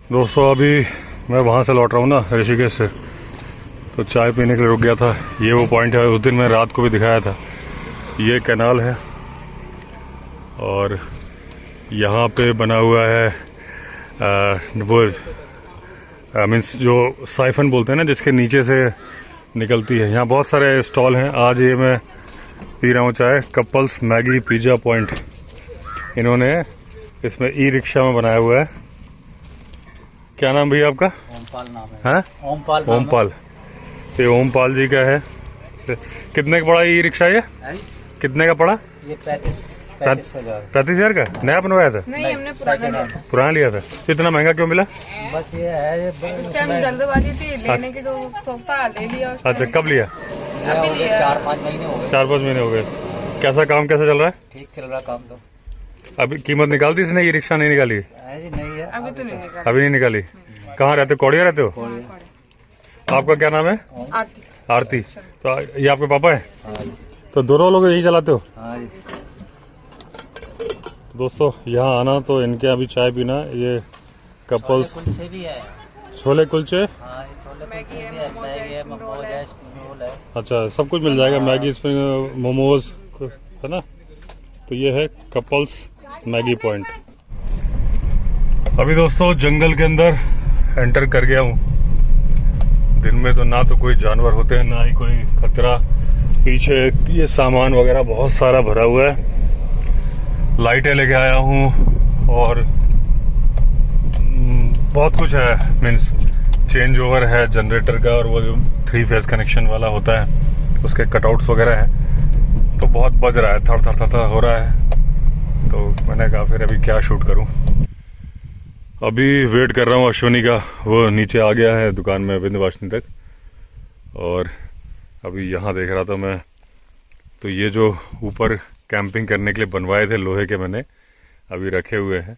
दोस्तों अभी मैं वहाँ से लौट रहा हूँ ना, ऋषिकेश से, तो चाय पीने के लिए रुक गया था। ये वो पॉइंट है, उस दिन मैं रात को भी दिखाया था। ये कैनाल है और यहाँ पे बना हुआ है वो मीन्स जो साइफन बोलते हैं ना, जिसके नीचे से निकलती है। यहाँ बहुत सारे स्टॉल हैं। आज ये मैं पी रहा हूँ चाय, कपल्स मैगी पिज़्ज़ा पॉइंट। इन्होंने इसमें ई रिक्शा में बनाया हुआ है। क्या नाम भैया आपका? ओमपाल नाम है। हाँ, ओमपाल। ओमपाल। ये ओमपाल जी का है। कितने का पड़ा ये ई रिक्शा? ये कितने का पड़ा? ये 35,000 का नया बनवाया था? नहीं, हमने पुराना लिया था। तो इतना महंगा क्यों मिला? बस ये है, जल्दबाजी थी लेने की, जो सोचता ले लिया। अच्छा, कब लिया? अभी लिया। 4-5 महीने हो गए। 4-5 महीने हो गए। कैसा काम कैसा चल रहा है? ठीक चल रहा काम तो। अभी कीमत निकाल दी इसने? ये रिक्शा नहीं निकाली? नहीं है अभी तो नहीं निकाला। अभी नहीं निकाली। कहाँ रहते हो? कौड़िया रहते हो? आपका क्या नाम है? आरती। आरती। तो ये आपके पापा है? तो दोनों लोग यही चलाते हो? हाँ जी। दोस्तों यहाँ आना तो इनके अभी चाय पीना। ये कपल्स कुलचे भी है। छोले कुलचे। हाँ, ये छोले कुलचे भी है, मैगी है, मोमोज है, स्प्रिंग रोल है। अच्छा, सब कुछ मिल जाएगा। मैगी, स्प्रिंग, मोमोज, है ना? तो ये है कपल्स मैगी पॉइंट। अभी दोस्तों जंगल के अंदर एंटर कर गया हूँ। दिन में तो ना तो कोई जानवर होते हैं, ना ही कोई खतरा। पीछे ये सामान वगैरह बहुत सारा भरा हुआ है। लाइटें लेके आया हूँ और बहुत कुछ है। मीन्स चेंज ओवर है जनरेटर का, और वो जो 3 फेज कनेक्शन वाला होता है उसके कटआउट्स वगैरह है। तो बहुत बज रहा है, थर थर थर थर हो रहा है। तो मैंने कहा फिर अभी क्या शूट करूं। अभी वेट कर रहा हूँ अश्विनी का। वो नीचे आ गया है दुकान में विंध्यवासिनी तक। और अभी यहाँ देख रहा था मैं, तो ये जो ऊपर कैंपिंग करने के लिए बनवाए थे लोहे के, मैंने अभी रखे हुए हैं।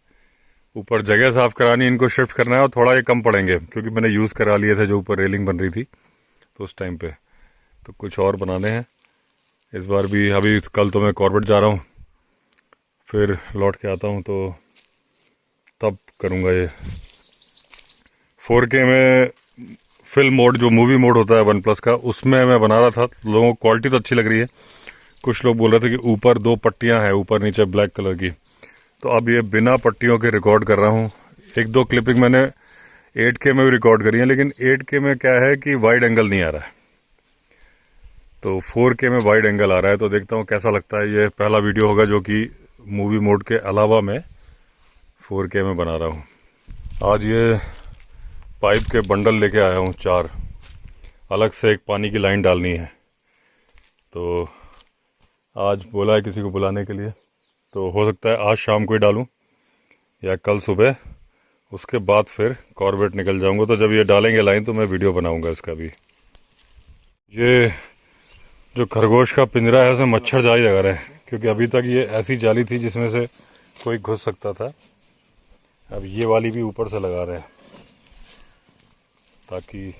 ऊपर जगह साफ़ करानी, इनको शिफ्ट करना है और थोड़ा ये कम पड़ेंगे क्योंकि मैंने यूज़ करा लिए थे जो ऊपर रेलिंग बन रही थी तो उस टाइम पे। तो कुछ और बनाने हैं इस बार भी। अभी कल तो मैं कॉर्बेट जा रहा हूँ, फिर लौट के आता हूँ तो तब करूँगा ये 4K में फिल्म मोड, जो मूवी मोड होता है OnePlus का, उसमें मैं बना रहा था। लोगों को क्वालिटी तो अच्छी लग रही है। कुछ लोग बोल रहे थे कि ऊपर 2 पट्टियां हैं, ऊपर नीचे ब्लैक कलर की। तो अब ये बिना पट्टियों के रिकॉर्ड कर रहा हूँ। 1-2 क्लिपिंग मैंने 8K में भी रिकॉर्ड करी है, लेकिन 8K में क्या है कि वाइड एंगल नहीं आ रहा है। तो 4K में वाइड एंगल आ रहा है। तो देखता हूँ कैसा लगता है। ये पहला वीडियो होगा जो कि मूवी मोड के अलावा मैं 4K में बना रहा हूँ। आज ये पाइप के बंडल लेके आया हूँ 4। अलग से एक पानी की लाइन डालनी है। तो आज बोला है किसी को बुलाने के लिए, तो हो सकता है आज शाम को ही डालूं या कल सुबह। उसके बाद फिर कॉर्बेट निकल जाऊंगा। तो जब ये डालेंगे लाइन तो मैं वीडियो बनाऊंगा इसका भी। ये जो खरगोश का पिंजरा है उसमें मच्छर जा ही लगा रहे हैं, क्योंकि अभी तक ये ऐसी जाली थी जिसमें से कोई घुस सकता था। अब ये वाली भी ऊपर से लगा रहे हैं ताकि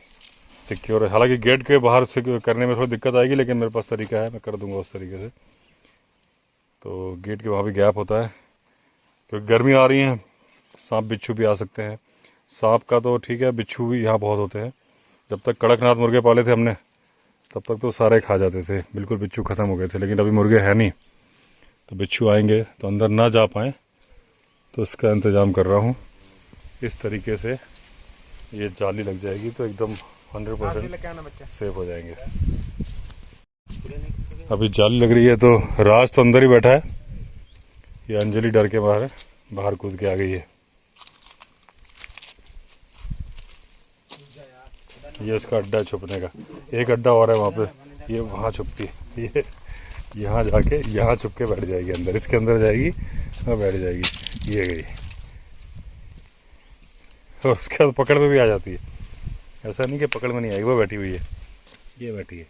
सिक्योर है। हालांकि गेट के बाहर से करने में थोड़ी दिक्कत आएगी, लेकिन मेरे पास तरीका है, मैं कर दूंगा उस तरीके से। तो गेट के वहाँ भी गैप होता है क्योंकि गर्मी आ रही है, सांप बिच्छू भी आ सकते हैं। सांप का तो ठीक है, बिच्छू भी यहाँ बहुत होते हैं। जब तक कड़कनाथ मुर्गे पाले थे हमने तब तक तो सारे खा जाते थे, बिल्कुल बिच्छू ख़त्म हो गए थे। लेकिन अभी मुर्गे है नहीं, तो बिच्छू आएंगे तो अंदर ना जा पाएँ, तो इसका इंतज़ाम कर रहा हूँ। इस तरीके से ये जाली लग जाएगी तो एकदम 100% सेफ हो जाएंगे। अभी जाली लग रही है तो राज तो अंदर ही बैठा है। ये अंजलि डर के बाहर कूद के आ गई है। ये इसका अड्डा छुपने का। एक अड्डा और है वहाँ पे, ये वहाँ छुपती है। ये यहाँ जाके यहाँ छुप के बैठ जाएगी अंदर, इसके अंदर जाएगी और बैठ जाएगी। ये गई, और उसके बाद पकड़ में भी आ जाती है। ऐसा नहीं कि पकड़ में नहीं आएगी, वो बैठी हुई है, ये बैठी है।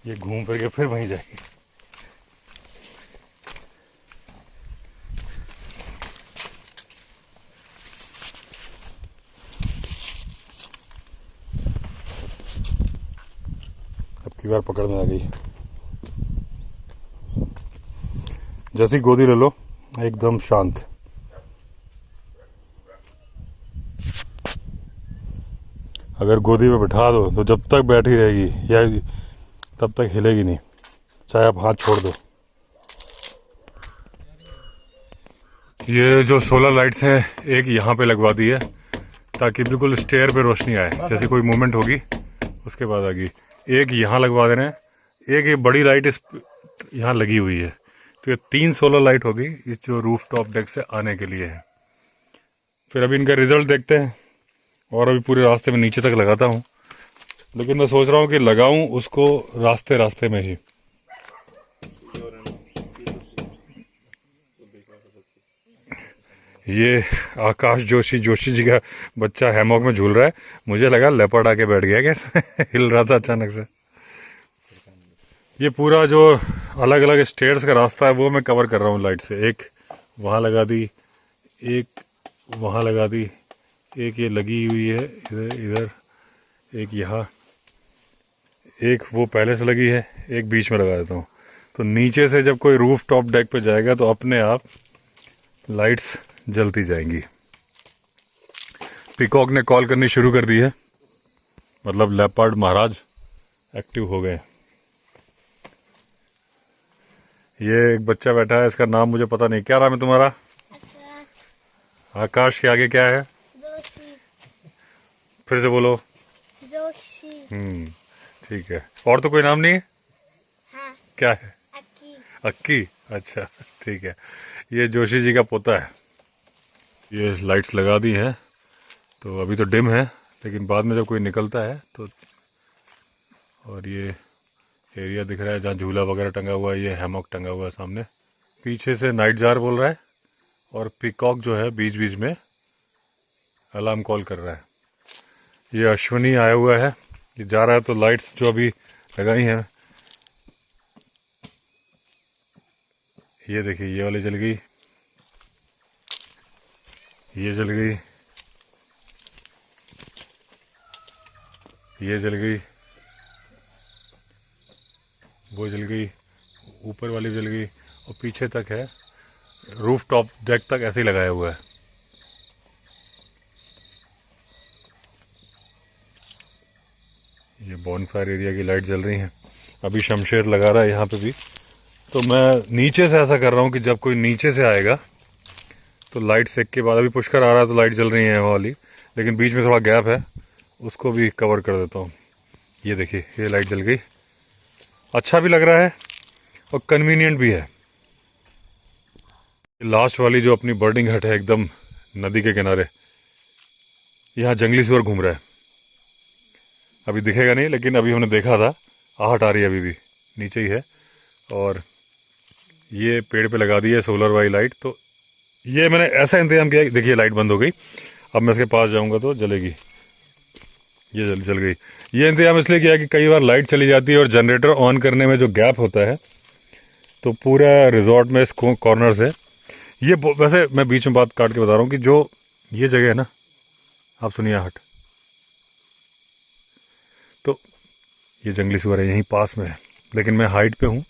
ये घूम फिर के फिर वहीं जाएगी। की बार पकड़ में आ गई। जैसी गोदी ले लो एकदम शांत। अगर गोदी में बिठा दो तो जब तक बैठी रहेगी या तब तक हिलेगी नहीं, चाहे आप हाथ छोड़ दो। ये जो सोलर लाइट्स हैं एक यहाँ पे लगवा दी है ताकि बिल्कुल स्टेयर पे रोशनी आए, जैसे कोई मूवमेंट होगी उसके बाद आएगी। एक यहाँ लगवा दे रहे हैं, एक ये बड़ी लाइट इस यहाँ लगी हुई है। तो ये 3 सोलर लाइट होगी इस जो रूफ टॉप डेक से आने के लिए है। फिर अभी इनका रिजल्ट देखते हैं, और अभी पूरे रास्ते में नीचे तक लगाता हूँ, लेकिन मैं सोच रहा हूँ कि लगाऊँ उसको रास्ते रास्ते में ही। ये आकाश जोशी जी का बच्चा हैमॉक में झूल रहा है। मुझे लगा लेपर्ड आके बैठ गया क्या इसमें हिल रहा था अचानक से। ये पूरा जो अलग अलग स्टेयर्स का रास्ता है वो मैं कवर कर रहा हूँ लाइट से। एक वहाँ लगा दी, एक वहाँ लगा दी, एक ये लगी हुई है इधर, एक यहाँ, एक वो पहले से लगी है, एक बीच में लगा देता हूँ। तो नीचे से जब कोई रूफ टॉप डेक पे जाएगा तो अपने आप लाइट्स जलती जाएंगी। पीकॉक ने कॉल करनी शुरू कर दी है, मतलब लेपर्ड महाराज एक्टिव हो गए। ये एक बच्चा बैठा है, इसका नाम मुझे पता नहीं। क्या नाम है तुम्हारा? आकाश के आगे क्या है? जोशी। फिर से बोलो। जोशी। ठीक है। और तो कोई नाम नहीं है? हाँ। क्या है? अक्की। अक्की, अच्छा ठीक है। ये जोशी जी का पोता है। ये लाइट्स लगा दी हैं, तो अभी तो डिम है, लेकिन बाद में जब कोई निकलता है तो। और ये एरिया दिख रहा है जहाँ झूला वगैरह टंगा हुआ है, ये हैमॉक टंगा हुआ है सामने। पीछे से नाइट जार बोल रहा है, और पीकॉक जो है बीच बीच में अलार्म कॉल कर रहा है। ये अश्विनी आया हुआ है, ये जा रहा है। तो लाइट्स जो अभी लगाई हैं, ये देखिए ये वाली जल गई, ये जल गई, ये जल गई, वो जल गई, ऊपर वाली जल गई, और पीछे तक है, रूफ टॉप डेक तक ऐसे ही लगाया हुआ है। ये बॉनफायर एरिया की लाइट जल रही हैं। अभी शमशेर लगा रहा है यहाँ पे भी। तो मैं नीचे से ऐसा कर रहा हूँ कि जब कोई नीचे से आएगा तो लाइट सेक के बाद, अभी पुष्कर आ रहा है तो लाइट जल रही है वो वाली, लेकिन बीच में थोड़ा गैप है, उसको भी कवर कर देता हूँ। ये देखिए ये लाइट जल गई, अच्छा भी लग रहा है और कन्वीनियंट भी है। लास्ट वाली जो अपनी बर्डिंग हट है एकदम नदी के किनारे, यहाँ जंगली सुअर घूम रहा है। अभी दिखेगा नहीं, लेकिन अभी हमने देखा था, आहट आ रही है अभी भी, नीचे ही है। और ये पेड़ पे लगा दी है सोलर वाली लाइट। तो ये मैंने ऐसा इंतजाम किया, देखिए लाइट बंद हो गई। अब मैं इसके पास जाऊंगा तो जलेगी, ये जल गई। ये इंतजाम इसलिए किया कि कई बार लाइट चली जाती है और जनरेटर ऑन करने में जो गैप होता है, तो पूरा रिजॉर्ट में इस कॉर्नर से ये, वैसे मैं बीच में बात काट के बता रहा हूँ कि जो ये जगह है ना, आप सुनिए आहट, तो ये जंगली सुअर है यहीं पास में है, लेकिन मैं हाइट पे हूँ।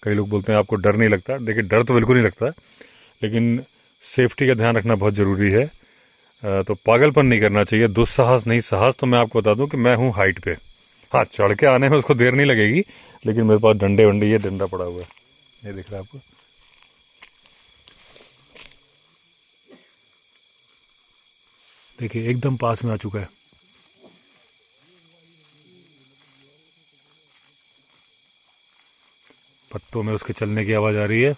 कई लोग बोलते हैं आपको डर नहीं लगता, देखिए डर तो बिल्कुल नहीं लगता, लेकिन सेफ्टी का ध्यान रखना बहुत ज़रूरी है। तो पागलपन नहीं करना चाहिए, दुस्साहस नहीं साहस। तो मैं आपको बता दूं कि मैं हूं हाइट पे। हाँ, चढ़ के आने में उसको देर नहीं लगेगी, लेकिन मेरे पास डंडे वंडे, ये डंडा पड़ा हुआ है, ये दिख रहा है आपको। देखिए एकदम पास में आ चुका है। पत्तों में उसके चलने की आवाज़ आ रही है।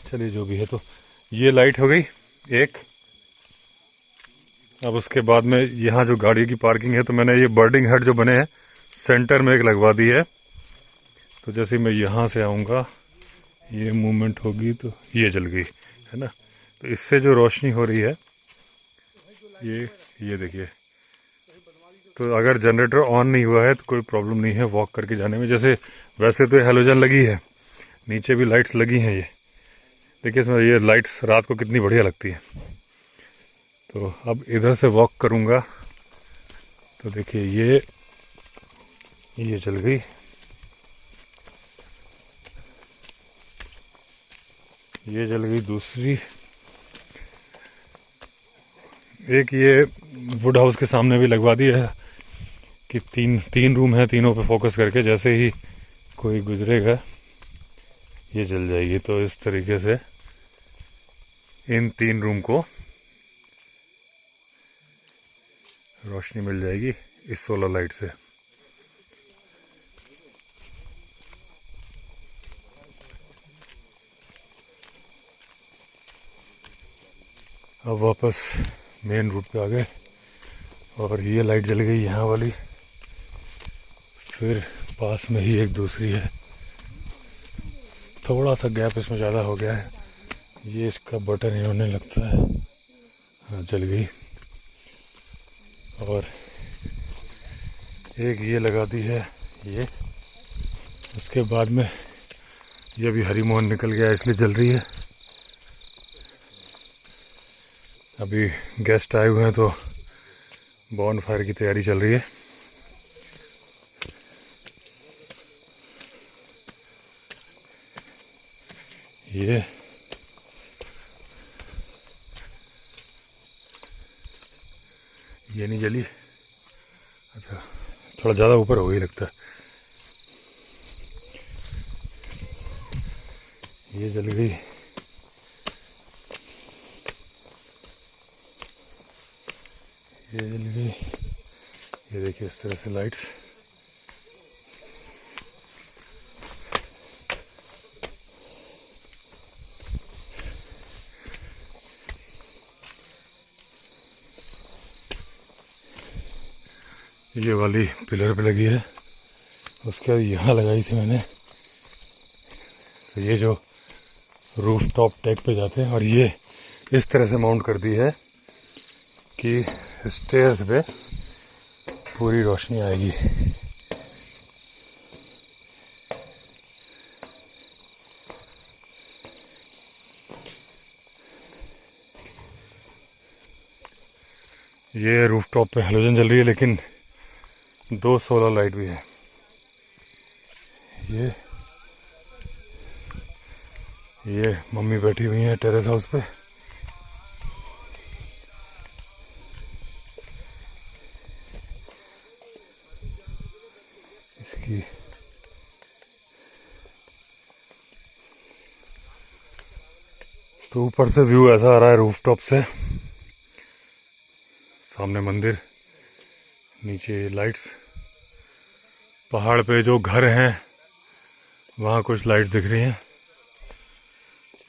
चलिए जो भी है, तो ये लाइट हो गई एक। अब उसके बाद में यहाँ जो गाड़ी की पार्किंग है, तो मैंने ये बर्डिंग हट जो बने हैं सेंटर में एक लगवा दी है। तो जैसे मैं यहाँ से आऊँगा, ये मूवमेंट होगी तो ये जल गई, है ना। तो इससे जो रोशनी हो रही है, ये देखिए। तो अगर जनरेटर ऑन नहीं हुआ है तो कोई प्रॉब्लम नहीं है वॉक करके जाने में। जैसे वैसे तो हेलोजन लगी है, नीचे भी लाइट्स लगी हैं। ये देखिए इसमें ये लाइट्स रात को कितनी बढ़िया लगती है। तो अब इधर से वॉक करूँगा तो देखिए ये चल गई, ये जल गई दूसरी। एक ये वुड हाउस के सामने भी लगवा दी है कि तीन रूम है, तीनों पे फोकस करके जैसे ही कोई गुजरेगा ये जल जाएगी। तो इस तरीके से इन 3 रूम को रोशनी मिल जाएगी इस सोलर लाइट से। अब वापस मेन रूट पे आ गए और ये लाइट जल गई यहाँ वाली, फिर पास में ही एक दूसरी है। थोड़ा सा गैप इसमें ज़्यादा हो गया है, ये इसका बटन ही होने लगता है। हाँ जल गई। और एक ये लगा दी है ये, उसके बाद में ये भी हरी मोहन निकल गया इसलिए जल रही है। अभी गेस्ट आए हुए हैं तो बॉन फायर की तैयारी चल रही है। ये नहीं जली, अच्छा थोड़ा ज़्यादा ऊपर हो गई लगता है। ये जल गई, ये जल गई। ये देखिए इस तरह से लाइट्स। ये वाली पिलर पे लगी है, उसके बाद यहाँ लगाई थी मैंने। तो ये जो रूफ टॉप डेक पे जाते हैं, और ये इस तरह से माउंट कर दी है कि स्टेयर्स पे पूरी रोशनी आएगी। ये रूफ टॉप पे हेलोजन जल रही है, लेकिन 2 सोलर लाइट भी है। ये मम्मी बैठी हुई है टेरेस हाउस पे। इसकी तो ऊपर से व्यू ऐसा आ रहा है रूफ टॉप से, सामने मंदिर, नीचे लाइट्स, पहाड़ पे जो घर हैं वहाँ कुछ लाइट्स दिख रही हैं,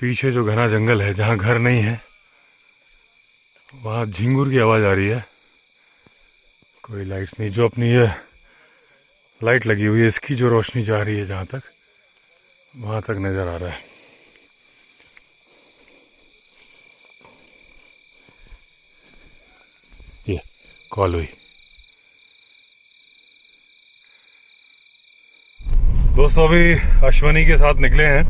पीछे जो घना जंगल है जहाँ घर नहीं है वहाँ झिंगुर की आवाज़ आ रही है, कोई लाइट्स नहीं। जो अपनी ये लाइट लगी हुई है इसकी जो रोशनी जा रही है जहाँ तक, वहाँ तक नज़र आ रहा है। ये कॉल हुई। दोस्तों अभी अश्वनी के साथ निकले हैं,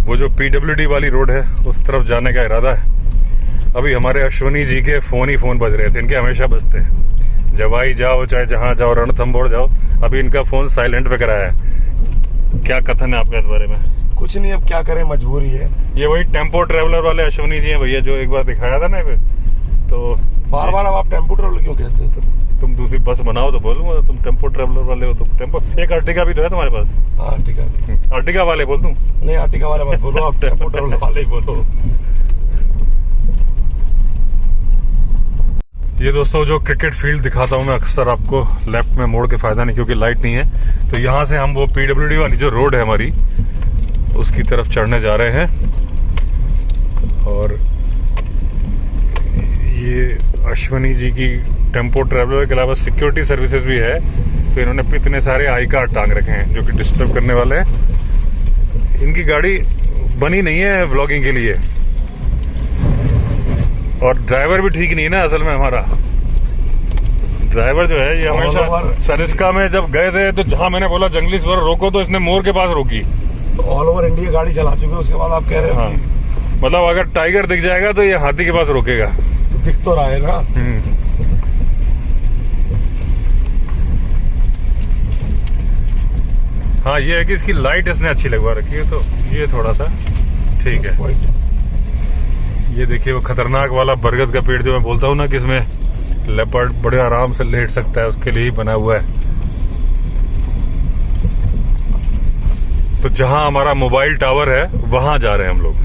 वो जो PWD वाली रोड है उस तरफ जाने का इरादा है। अभी हमारे अश्वनी जी के फ़ोन ही फ़ोन बज रहे थे, इनके हमेशा बजते हैं, जवाई जाओ चाहे जहाँ जाओ, रणथंभौर जाओ। अभी इनका फ़ोन साइलेंट पे कराया है। क्या कथन है आपका इस बारे में? कुछ नहीं, अब क्या करें, मजबूरी है। ये वही टेम्पो ट्रेवलर वाले अश्वनी जी हैं भैया, जो एक बार दिखाया था ना, तो बार बार अब आप टेम्पो ट्रेवलर क्यों कहते हैं? तुम दूसरी बस बनाओ तो बोलूंगा, तुम टेम्पो ट्रेवलर वाले हो। तो टेम्पो, एक अर्टिगा भी तो है तुम्हारे पास। हाँ अर्टिगा, अर्टिगा वाले बोल दूं? नहीं अर्टिगा वाले मत बोलो, आप टेम्पो ट्रेवलर वाले ही बोलो। ये दोस्तों जो क्रिकेट फील्ड दिखाता हूँ मैं अक्सर आपको, लेफ्ट में मोड़ के फायदा नहीं क्योंकि लाइट नहीं है। तो यहाँ से हम वो PWD वाली जो रोड है हमारी उसकी तरफ चढ़ने जा रहे हैं। और ये अश्वनी जी की टेम्पो ट्रैवलर के अलावा सिक्योरिटी सर्विसेज भी है, तो इन्होंने इतने सारे आई कार्ड टांग रखे हैं जो कि डिस्टर्ब करने वाले हैं। इनकी गाड़ी बनी नहीं है व्लॉगिंग के लिए, और ड्राइवर भी ठीक नहीं है ना असल में। हमारा ड्राइवर जो है ये हमेशा सरिस्का में जब गए थे तो जहां मैंने बोला जंगली सुअर रोको तो इसने मोर के पास रोकी। तो ऑल ओवर इंडिया गाड़ी चला चुके, उसके बाद आप कह रहे हो हाँ, मतलब अगर टाइगर दिख जाएगा तो ये हाथी के पास रोकेगा। तो दिख तो रहा है ना। हाँ ये है कि इसकी लाइट इसने अच्छी लगवा रखी है, तो ये थोड़ा सा ठीक है। ये देखिए वो खतरनाक वाला बरगद का पेड़ जो मैं बोलता हूँ ना कि इसमें लेपर्ड बड़े आराम से लेट सकता है, उसके लिए ही बना हुआ है। तो जहां हमारा मोबाइल टावर है वहां जा रहे हैं हम लोग।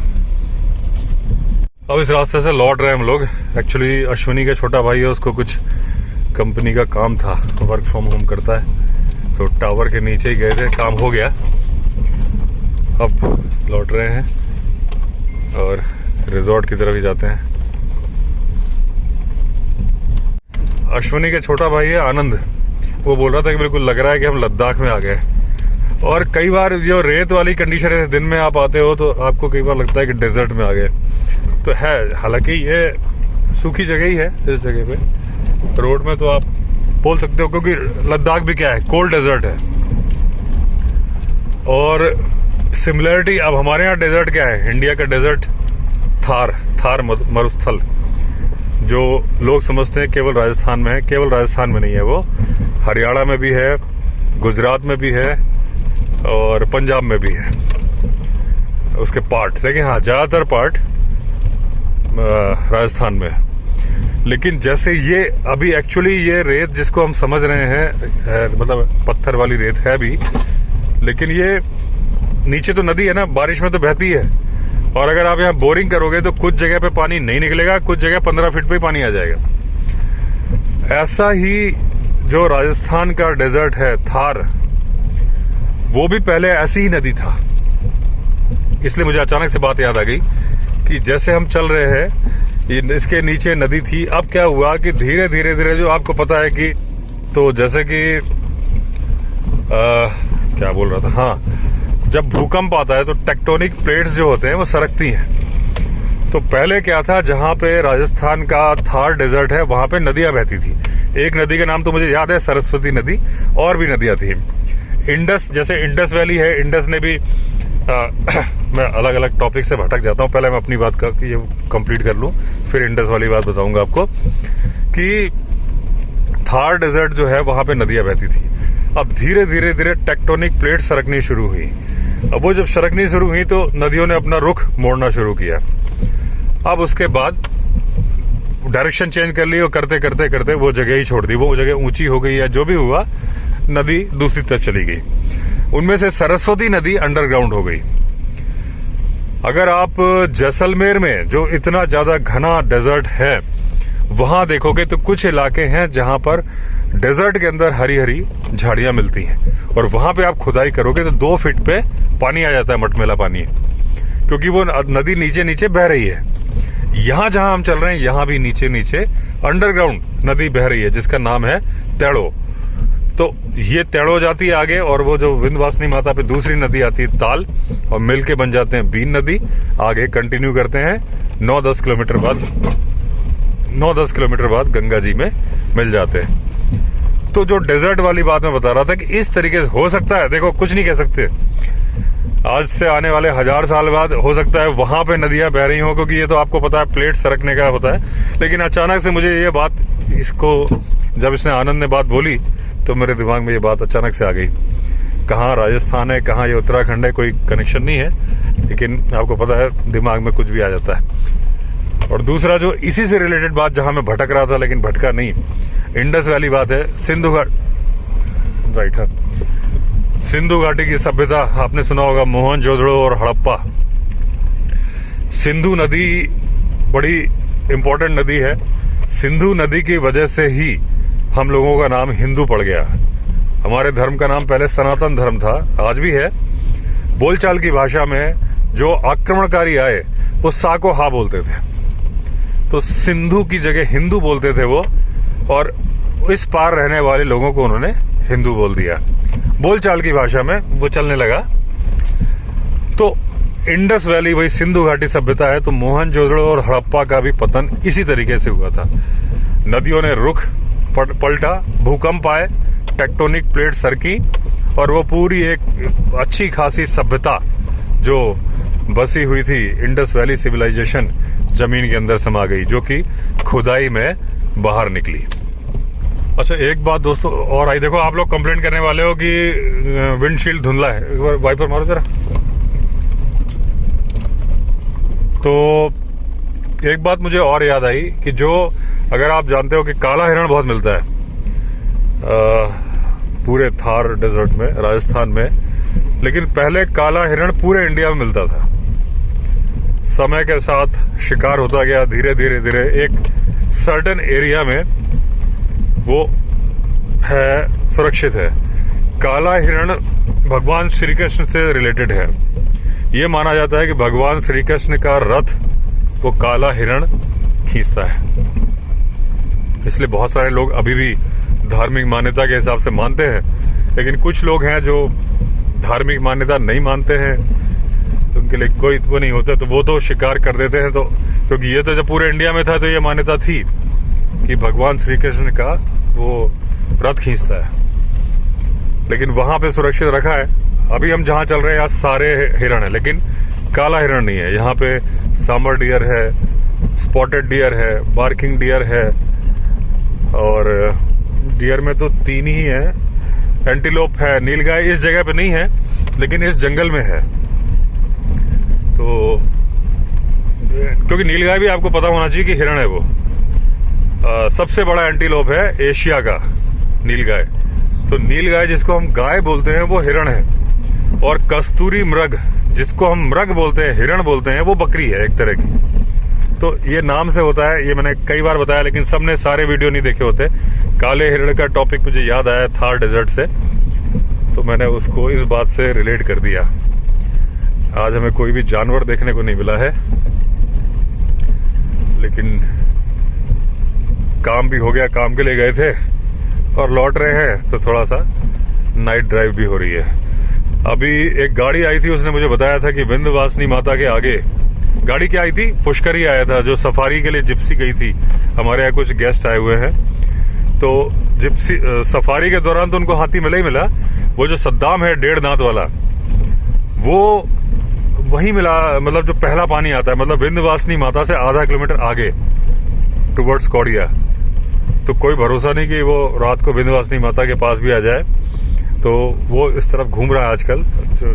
अब इस रास्ते से लौट रहे हैं हम लोग। एक्चुअली अश्विनी का छोटा भाई है, उसको कुछ कंपनी का काम था, वर्क फ्रॉम होम करता है, तो टावर के नीचे ही गए थे, काम हो गया। अब लौट रहे हैं और रिजॉर्ट की तरफ ही जाते हैं। अश्विनी का छोटा भाई है आनंद, वो बोल रहा था कि बिल्कुल लग रहा है कि हम लद्दाख में आ गए। और कई बार जो रेत वाली कंडीशन है, दिन में आप आते हो तो आपको कई बार लगता है कि डेजर्ट में आ गए, तो है। हालांकि ये सूखी जगह ही है इस जगह पे, रोड में तो आप बोल सकते हो, क्योंकि लद्दाख भी क्या है, कोल्ड डेजर्ट है। और सिमिलरिटी अब हमारे यहाँ डेजर्ट क्या है, इंडिया का डेजर्ट थार मरुस्थल, जो लोग समझते हैं केवल राजस्थान में है। केवल राजस्थान में नहीं है, वो हरियाणा में भी है, गुजरात में भी है और पंजाब में भी है उसके पार्ट, लेकिन हाँ ज्यादातर पार्ट राजस्थान में है। लेकिन जैसे ये अभी एक्चुअली ये रेत जिसको हम समझ रहे हैं, मतलब पत्थर वाली रेत है भी, लेकिन ये नीचे तो नदी है ना, बारिश में तो बहती है। और अगर आप यहाँ बोरिंग करोगे तो कुछ जगह पे पानी नहीं निकलेगा, कुछ जगह 15 फीट पे ही पानी आ जाएगा। ऐसा ही जो राजस्थान का डेजर्ट है थार, वो भी पहले ऐसी ही नदी था। इसलिए मुझे अचानक से बात याद आ गई कि जैसे हम चल रहे हैं, ये इसके नीचे नदी थी। अब क्या हुआ कि धीरे धीरे धीरे, जो आपको पता है कि, तो जैसे कि क्या बोल रहा था, हाँ, जब भूकंप आता है तो टेक्टोनिक प्लेट्स जो होते हैं वो सरकती हैं। तो पहले क्या था, जहां पे राजस्थान का थार डेजर्ट है वहां पे नदियां बहती थी। एक नदी का नाम तो मुझे याद है, सरस्वती नदी, और भी नदियां थी। इंडस, जैसे इंडस वैली है, इंडस ने भी मैं अलग अलग टॉपिक से भटक जाता हूँ, पहले मैं अपनी बात का ये कंप्लीट कर लूँ, फिर इंडस वाली बात बताऊंगा आपको। कि थार डेजर्ट जो है वहां पे नदियां बहती थी। अब धीरे धीरे धीरे टेक्टोनिक प्लेट सरकनी शुरू हुई। अब वो जब सरकनी शुरू हुई तो नदियों ने अपना रुख मोड़ना शुरू किया। अब उसके बाद डायरेक्शन चेंज कर ली और करते करते करते वो जगह ही छोड़ दी। वो जगह ऊंची हो गई या जो भी हुआ, नदी दूसरी तरफ चली गई। उनमें से सरस्वती नदी अंडरग्राउंड हो गई। अगर आप जैसलमेर में जो इतना ज्यादा घना डेजर्ट है वहां देखोगे तो कुछ इलाके हैं जहां पर डेजर्ट के अंदर हरी हरी झाड़ियां मिलती हैं, और वहां पे आप खुदाई करोगे तो 2 फीट पे पानी आ जाता है, मटमेला पानी, क्योंकि वो नदी नीचे नीचे बह रही है। यहां जहां हम चल रहे हैं यहां भी नीचे नीचे अंडरग्राउंड नदी बह रही है, जिसका नाम है तेड़ो। तो ये तेड़ो जाती है आगे, और वो जो विंध्यवासिनी माता पे दूसरी नदी आती है ताल, और मिलके बन जाते हैं बीन नदी। आगे कंटिन्यू करते हैं, 9-10 किलोमीटर बाद गंगा जी में मिल जाते हैं। तो जो डेजर्ट वाली बात मैं बता रहा था कि इस तरीके से हो सकता है, देखो कुछ नहीं कह सकते, आज से आने वाले 1000 साल बाद हो सकता है वहां पे नदियां बह रही हो, क्योंकि ये तो आपको पता है प्लेट सरकने का होता है। लेकिन अचानक से मुझे ये बात, इसको जब इसने आनंद ने बात बोली तो मेरे दिमाग में ये बात अचानक से आ गई। कहाँ राजस्थान है, कहाँ ये उत्तराखंड है, कोई कनेक्शन नहीं है, लेकिन आपको पता है दिमाग में कुछ भी आ जाता है। और दूसरा जो इसी से रिलेटेड बात, जहां मैं भटक रहा था लेकिन भटका नहीं, इंडस वाली बात है। सिंधु घाटी की सभ्यता आपने सुना होगा, मोहनजोदड़ो और हड़प्पा। सिंधु नदी बड़ी इंपॉर्टेंट नदी है। सिंधु नदी की वजह से ही हम लोगों का नाम हिंदू पड़ गया। हमारे धर्म का नाम पहले सनातन धर्म था, आज भी है। बोलचाल की भाषा में जो आक्रमणकारी आए वो सा को हा बोलते थे, तो सिंधु की जगह हिंदू बोलते थे वो, और इस पार रहने वाले लोगों को उन्होंने हिंदू बोल दिया। बोलचाल की भाषा में वो चलने लगा। तो इंडस वैली वही सिंधु घाटी सभ्यता है। तो मोहनजोदड़ो और हड़प्पा का भी पतन इसी तरीके से हुआ था। नदियों ने रुख पलटा, भूकंप आए, टेक्टोनिक प्लेट सरकी, और वो पूरी एक अच्छी खासी सभ्यता जो बसी हुई थी, इंडस वैली सिविलाइजेशन, जमीन के अंदर समा गई, जो कि खुदाई में बाहर निकली। अच्छा एक बात दोस्तों और आई, देखो आप लोग कंप्लेंट करने वाले हो कि विंडशील्ड धुंधला है, एक बार वाइपर मारो जरा। तो एक बात मुझे और याद आई कि जो अगर आप जानते हो कि काला हिरण बहुत मिलता है पूरे थार डेजर्ट में, राजस्थान में, लेकिन पहले काला हिरण पूरे इंडिया में मिलता था। समय के साथ शिकार होता गया, धीरे धीरे धीरे एक सर्टेन एरिया में वो है सुरक्षित है। काला हिरण भगवान श्री कृष्ण से रिलेटेड है। ये माना जाता है कि भगवान श्री कृष्ण का रथ वो काला हिरण खींचता है, इसलिए बहुत सारे लोग अभी भी धार्मिक मान्यता के हिसाब से मानते हैं। लेकिन कुछ लोग हैं जो धार्मिक मान्यता नहीं मानते हैं, उनके लिए कोई वो नहीं होता, तो वो तो शिकार कर देते हैं। तो क्योंकि ये तो जब पूरे इंडिया में था तो ये मान्यता थी कि भगवान श्री कृष्ण का वो रथ खींचता है, लेकिन वहां पे सुरक्षित रखा है। अभी हम जहां चल रहे हैं यहाँ सारे हिरण है, लेकिन काला हिरण नहीं है। यहाँ पे सांबर डियर है, स्पॉटेड डियर है, बार्किंग डियर है, और डियर में तो 3 ही है। एंटीलोप है, नीलगाय इस जगह पे नहीं है लेकिन इस जंगल में है। तो क्योंकि नीलगाय भी आपको पता होना चाहिए कि हिरण है वो। सबसे बड़ा एंटीलोप है एशिया का नीलगाय। तो नीलगाय जिसको हम गाय बोलते हैं वो हिरण है, और कस्तूरी मृग जिसको हम मृग बोलते हैं, हिरण बोलते हैं, वो बकरी है एक तरह की। तो ये नाम से होता है, ये मैंने कई बार बताया, लेकिन सबने सारे वीडियो नहीं देखे होते। काले हिरण का टॉपिक मुझे याद आया थार डेजर्ट से, तो मैंने उसको इस बात से रिलेट कर दिया। आज हमें कोई भी जानवर देखने को नहीं मिला है, लेकिन काम भी हो गया, काम के लिए गए थे और लौट रहे हैं, तो थोड़ा सा नाइट ड्राइव भी हो रही है। अभी एक गाड़ी आई थी, उसने मुझे बताया था कि विंध्यवासिनी माता के आगे गाड़ी क्या आई थी, पुष्कर ही आया था, जो सफारी के लिए जिप्सी गई थी। हमारे यहाँ कुछ गेस्ट आए हुए हैं, तो जिप्सी सफारी के दौरान तो उनको हाथी मिला ही मिला। वो जो सद्दाम है 1.5 दांत वाला, वो वही मिला, मतलब जो पहला पानी आता है, मतलब विंध्यवासिनी माता से आधा किलोमीटर आगे टुवर्ड्स कौड़िया। तो कोई भरोसा नहीं कि वो रात को विंध्यवासिनी माता के पास भी आ जाए। तो वो इस तरफ घूम रहा है आजकल।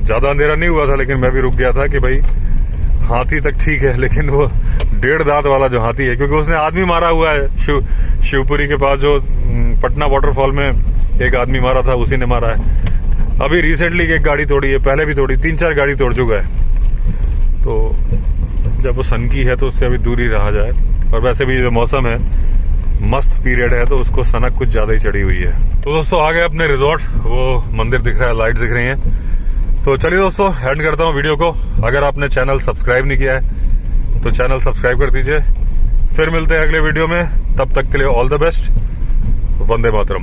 ज्यादा अंधेरा नहीं हुआ था, लेकिन मैं भी रुक गया था कि भाई हाथी तक ठीक है, लेकिन वो 1.5 दांत वाला जो हाथी है, क्योंकि उसने आदमी मारा हुआ है शिवपुरी के पास, जो पटना वाटरफॉल में एक आदमी मारा था, उसी ने मारा है। अभी रिसेंटली एक गाड़ी तोड़ी है, पहले भी तोड़ी, 3-4 गाड़ी तोड़ चुका है। तो जब वो सन की है तो उससे अभी दूर ही रहा जाए। और वैसे भी जो मौसम है मस्त पीरियड है, तो उसको सनक कुछ ज्यादा ही चढ़ी हुई है। तो दोस्तों आ गए अपने रिजॉर्ट, वो मंदिर दिख रहा है, लाइट दिख रही हैं। तो चलिए दोस्तों एंड करता हूँ वीडियो को। अगर आपने चैनल सब्सक्राइब नहीं किया है तो चैनल सब्सक्राइब कर दीजिए। फिर मिलते हैं अगले वीडियो में, तब तक के लिए all the best. Vande Mataram.